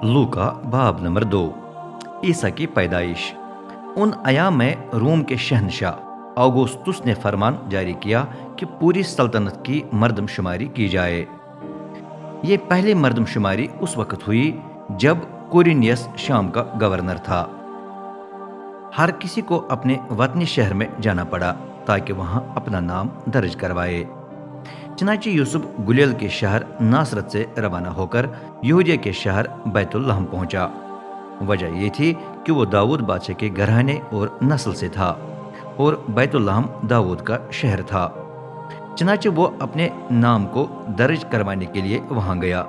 लूका बाब नंबर 2। ईसा की पैदाइश। उन अयाम में रोम के शहनशाह ऑगुस्तुस ने फरमान जारी किया कि पूरी सल्तनत की मर्दमशुमारी की जाए। ये पहली मर्दमशुमारी उस वक्त हुई जब कुरिनियस शाम का गवर्नर था। हर किसी को अपने वतनी शहर में जाना पड़ा ताकि वहां अपना नाम दर्ज करवाए। चनाची यूसुफ गुलेल के शहर नासरत से रवाना होकर यहूदिया के शहर बैतुल्लहम पहुंचा। वजह यह थी कि वो दाऊद बादशाह के घराने और नस्ल से था और बैतुल्लहम दाऊद का शहर था। चनाचे वो अपने नाम को दर्ज करवाने के लिए वहां गया।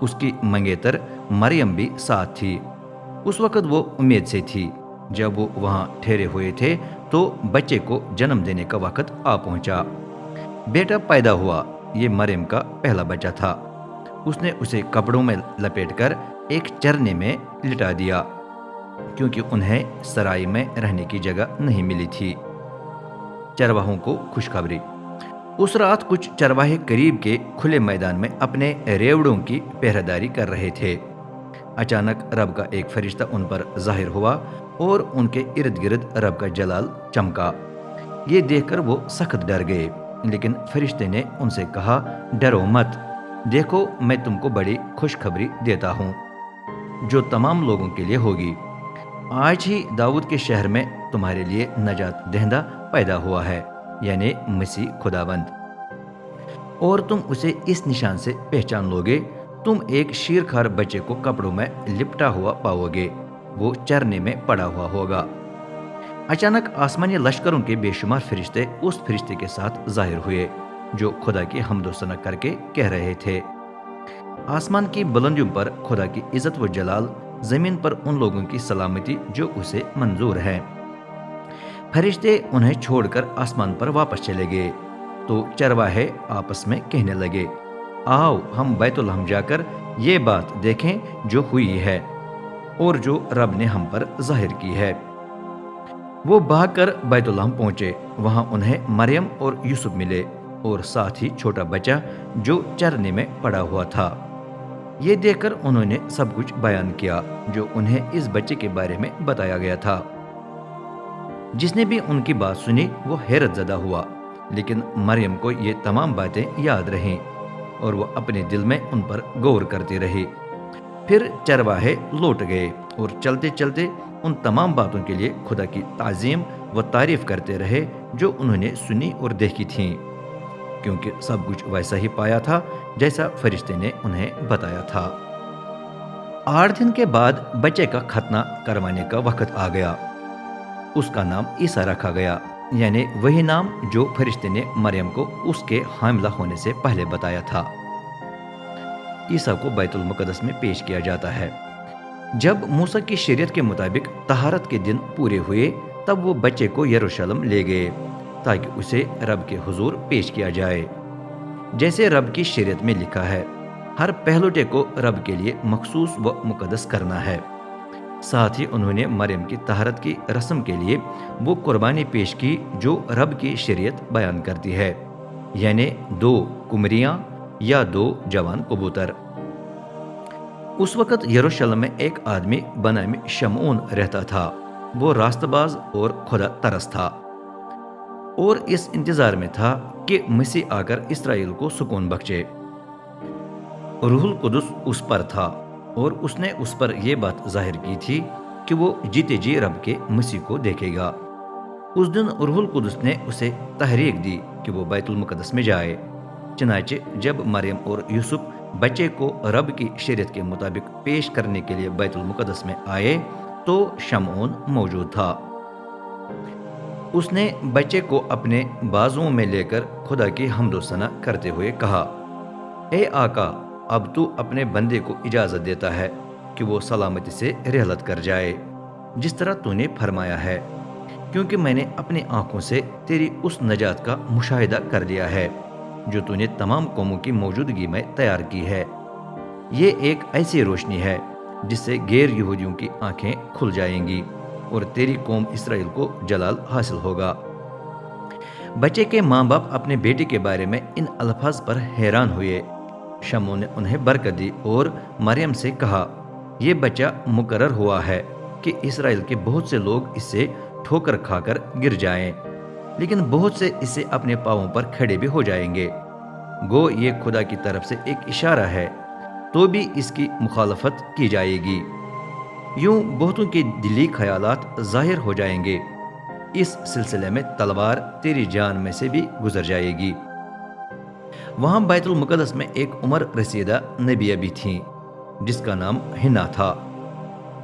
उसकी मंगेतर मरियम भी साथ थी। उस वक्त वो उम्मीद से थी। जब वो वहां ठहरे हुए थे तो बच्चे को जन्म देने का वक्त आ पहुंचा। बेटा पैदा हुआ। ये मरियम का पहला बच्चा था। उसने उसे कपड़ों में लपेटकर एक चरने में लिटा दिया क्योंकि उन्हें सराय में रहने की जगह नहीं मिली थी। चरवाहों को खुशखबरी। उस रात कुछ चरवाहे करीब के खुले मैदान में अपने रेवड़ों की पहरेदारी कर रहे थे। अचानक रब का एक फरिश्ता उन पर जाहिर हुआ और उनके इर्द गिर्द रब का जलाल चमका। ये देखकर वो सख्त डर गए, लेकिन फरिश्ते ने उनसे कहा, डरो मत, देखो मैं तुमको बड़ी खुशखबरी देता हूँ जो तमाम लोगों के लिए होगी। आज ही दाऊद के शहर में तुम्हारे लिए नजात दहिंदा पैदा हुआ है, यानी मसीह खुदाबंद। और तुम उसे इस निशान से पहचान लोगे, तुम एक शीरखार बच्चे को कपड़ों में लिपटा हुआ पाओगे, वो चरने में पड़ा हुआ होगा। अचानक आसमानी लश्करों के बेशुमार फरिश्ते उस फरिश्ते के साथ जाहिर हुए जो खुदा की हम्दो सना करके कह रहे थे, आसमान की बुलंदियों पर खुदा की इज्जत व जलाल, जमीन पर उन लोगों की सलामती जो उसे मंजूर है। फरिश्ते उन्हें छोड़कर आसमान पर वापस चले गए तो चरवाहे आपस में कहने लगे, आओ हम बैतुल्लहम जाकर ये बात देखें जो हुई है और जो रब ने हम पर जाहिर की है। वो भागकर बैतुल्लहम पहुंचे। वहां उन्हें मरियम और यूसुफ मिले और साथ ही छोटा बच्चा जो चरने में पड़ा हुआ था। ये देखकर उन्होंने सब कुछ बयान किया जो उन्हें इस बच्चे के बारे में बताया गया था। जिसने भी उनकी बात सुनी वो हैरत ज़दा हुआ, लेकिन मरियम को ये तमाम बातें याद रहीं और वो अपने दिल में उन पर गौर करती रही। फिर चरवाहे लौट गए और चलते चलते उन तमाम बातों के लिए खुदा की ताज़ीम व तारीफ करते रहे जो उन्होंने सुनी और देखी थीं, क्योंकि सब कुछ वैसा ही पाया था जैसा फरिश्ते ने उन्हें बताया था। 8 दिन के बाद बच्चे का खतना करवाने का वक्त आ गया। उसका नाम ईसा रखा गया, यानी वही नाम जो फरिश्ते ने मरियम को उसके हामिला होने से पहले बताया था। ईसा को बैतुल मुकद्दस में पेश किया जाता है। जब मूसा की शरीयत के मुताबिक तहारत के दिन पूरे हुए तब वो बच्चे को यरूशलेम ले गए ताकि उसे रब के हुजूर पेश किया जाए। जैसे रब की शरीयत में लिखा है, हर पहलुटे को रब के लिए मखसूस व मुकद्दस करना है। साथ ही उन्होंने मरियम की तहारत की रस्म के लिए वो कुर्बानी पेश की जो रब की शरीयत बयान करती है, यानी 2 कुमरियां या 2 जवान कबूतर। उस वक्त यरूशलेम में एक आदमी बनाम शमऊन रहता था। वो रास्तबाज और खुदा तरस था और इस इंतजार में था कि मसीह आकर इसराइल को सुकून बख्शे। रूहुल कुदुस उस पर था और उसने उस पर यह बात जाहिर की थी कि वो जीते जी रब के मसीह को देखेगा। उस दिन रूहुल कुदुस ने उसे तहरीक दी कि वो बैतुल मुकद्दस में जाए। चनाचे जब मरियम और यूसुफ बच्चे को रब की शरीयत के मुताबिक पेश करने के लिए बैतुल मुकद्दस में आए तो शमऊन मौजूद था। उसने बच्चे को अपने बाजुओं में लेकर खुदा की हम्दो सना करते हुए कहा, ए आका, अब तू अपने बंदे को इजाज़त देता है कि वो सलामती से रहलत कर जाए जिस तरह तूने फरमाया है, क्योंकि मैंने अपनी आंखों से तेरी उस नजात का मुशाहिदा कर लिया है जो तूने तमाम कौमों की मौजूदगी में तैयार की है। ये एक ऐसी रोशनी है जिससे गैर यहूदियों की आंखें खुल जाएंगी और तेरी कौम इसराइल को जलाल हासिल होगा। बच्चे के माँ बाप अपने बेटे के बारे में इन अल्फाज पर हैरान हुए। शमून ने उन्हें बरकत दी और मरियम से कहा, یہ بچہ مقرر ہوا ہے کہ اسرائیل کے بہت سے لوگ اس سے ٹھوکر کھا کر گر جائیں، لیکن بہت سے اس سے اپنے پاؤں پر کھڑے بھی ہو جائیں گے۔ گو یہ خدا کی طرف سے ایک اشارہ ہے، تو بھی اس کی مخالفت کی جائے گی۔ یوں بہتوں کے دلی خیالات ظاہر ہو جائیں گے۔ اس سلسلے میں تلوار تیری جان میں سے بھی گزر جائے گی۔ وہاں بیت المقدس میں ایک عمر رسیدہ نبیہ بھی تھیں جس کا نام ہنا تھا۔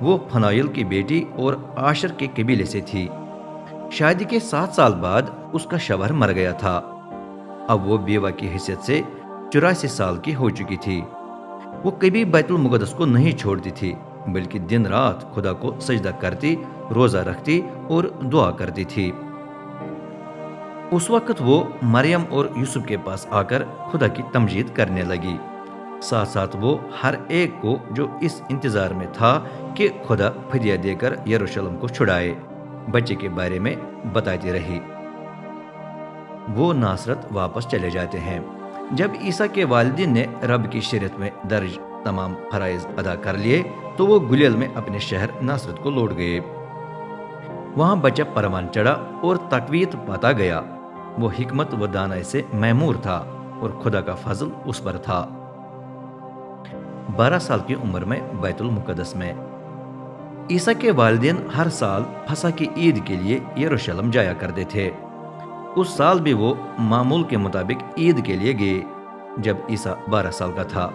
وہ فنائل کی بیٹی اور عاشر کے قبیلے سے تھی۔ شادی کے 7 سال بعد اس کا شوہر مر گیا تھا۔ اب وہ بیوہ کی حیثیت سے 84 سال کی ہو چکی تھی۔ وہ کبھی بیت المقدس کو نہیں چھوڑتی تھی، بلکہ دن رات خدا کو سجدہ کرتی، روزہ رکھتی اور دعا کرتی تھی۔ اس وقت وہ مریم اور یوسف کے پاس آ کر خدا کی تمجید کرنے لگی، ساتھ ساتھ وہ ہر ایک کو جو اس انتظار میں تھا کہ خدا فدیہ دے کر یروشلم کو چھڑائے، بچے کے بارے میں بتاتی رہی۔ وہ ناصرت واپس چلے جاتے ہیں۔ جب عیسیٰ کے والدین نے رب کی شریعت میں درج تمام فرائض ادا کر لیے تو وہ گلیل میں اپنے شہر ناصرت کو لوٹ گئے۔ وہاں بچہ پروان چڑھا اور تقویت پاتا گیا۔ وہ حکمت و دانائی سے میمور تھا اور خدا کا فضل اس پر تھا۔ 12 سال کی عمر میں بیت المقدس میں عیسیٰ کے والدین ہر سال فسح کی عید کے لیے یروشلم جایا کرتے تھے۔ اس سال بھی وہ معمول کے مطابق عید کے لیے گئے جب عیسیٰ 12 سال کا تھا۔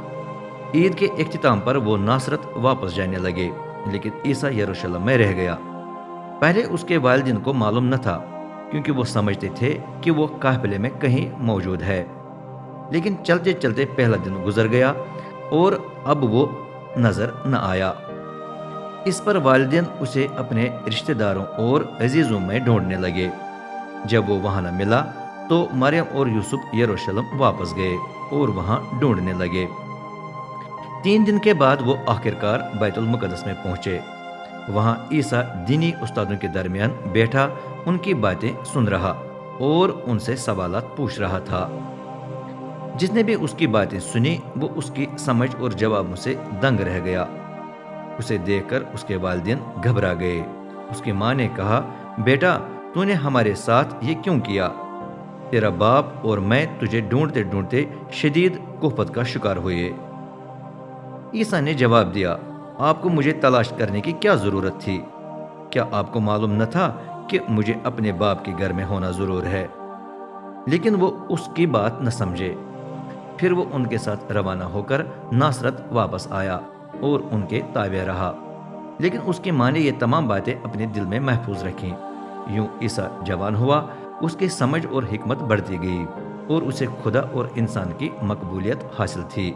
عید کے اختتام پر وہ ناصرت واپس جانے لگے، لیکن عیسیٰ یروشلم میں رہ گیا۔ پہلے اس کے والدین کو معلوم نہ تھا، کیونکہ وہ سمجھتے تھے کہ وہ قافلے میں کہیں موجود ہے۔ لیکن چلتے چلتے پہلا دن گزر گیا اور اب وہ نظر نہ آیا۔ اس پر والدین اسے اپنے رشتہ داروں اور عزیزوں میں ڈھونڈنے لگے۔ جب وہ وہاں نہ ملا تو مریم اور یوسف یروشلم واپس گئے اور وہاں ڈھونڈنے لگے۔ 3 دن کے بعد وہ آخرکار بیت المقدس میں پہنچے۔ وہاں عیسیٰ دینی استادوں کے درمیان بیٹھا ان کی باتیں سن رہا اور ان سے سوالات پوچھ رہا تھا۔ جس نے بھی اس کی باتیں سنی وہ اس کی سمجھ اور جوابوں سے دنگ رہ گیا۔ اسے دیکھ کر اس کے والدین گھبرا گئے۔ اس کی ماں نے کہا، بیٹا تو نے ہمارے ساتھ یہ کیوں کیا؟ تیرا باپ اور میں تجھے ڈھونڈتے ڈھونڈتے شدید کفت کا شکار ہوئے۔ عیسیٰ نے جواب دیا، آپ کو مجھے تلاش کرنے کی کیا ضرورت تھی؟ کیا آپ کو معلوم نہ تھا کہ مجھے اپنے باپ کے گھر میں ہونا ضرور ہے؟ لیکن وہ اس کی بات نہ سمجھے۔ پھر وہ ان کے ساتھ روانہ ہو کر ناصرت واپس آیا اور ان کے تابع رہا، لیکن اس کی ماں نے یہ تمام باتیں اپنے دل میں محفوظ رکھیں۔ یوں عیسیٰ جوان ہوا، اس کی سمجھ اور حکمت بڑھتی گئی اور اسے خدا اور انسان کی مقبولیت حاصل تھی۔